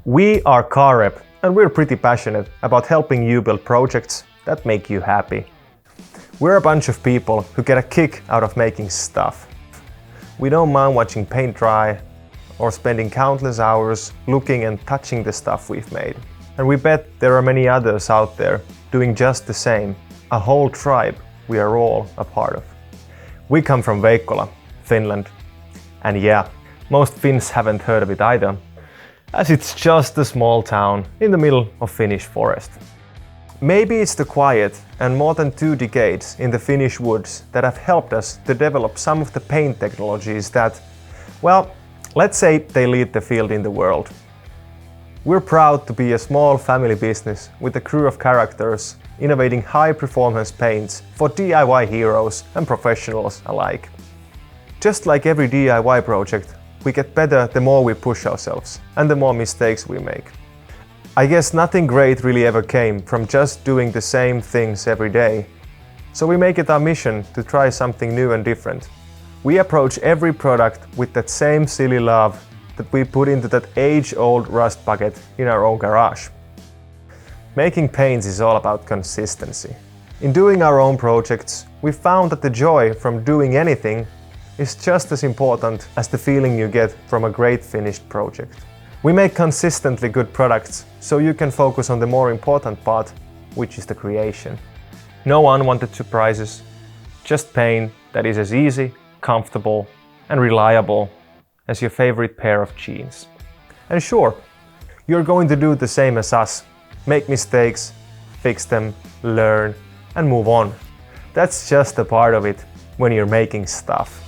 We are Car-Rep, and we're pretty passionate about helping you build projects that make you happy. We're a bunch of people who get a kick out of making stuff. We don't mind watching paint dry or spending countless hours looking and touching the stuff we've made. And we bet there are many others out there doing just the same, a whole tribe we are all a part of. We come from Veikkola, Finland. And yeah, most Finns haven't heard of it either, as it's just a small town in the middle of Finnish forest. Maybe it's the quiet and more than 2 decades in the Finnish woods that have helped us to develop some of the paint technologies that, well, let's say they lead the field in the world. We're proud to be a small family business with a crew of characters innovating high-performance paints for DIY heroes and professionals alike. Just like every DIY project, we get better the more we push ourselves and the more mistakes we make. I guess nothing great really ever came from just doing the same things every day. So we make it our mission to try something new and different. We approach every product with that same silly love that we put into that age-old rust bucket in our own garage. Making paints is all about consistency. In doing our own projects, we found that the joy from doing anything is just as important as the feeling you get from a great finished project. We make consistently good products so you can focus on the more important part, which is the creation. No unwanted surprises, just paint that is as easy, comfortable, and reliable as your favorite pair of jeans. And sure, you're going to do the same as us. Make mistakes, fix them, learn, and move on. That's just a part of it when you're making stuff.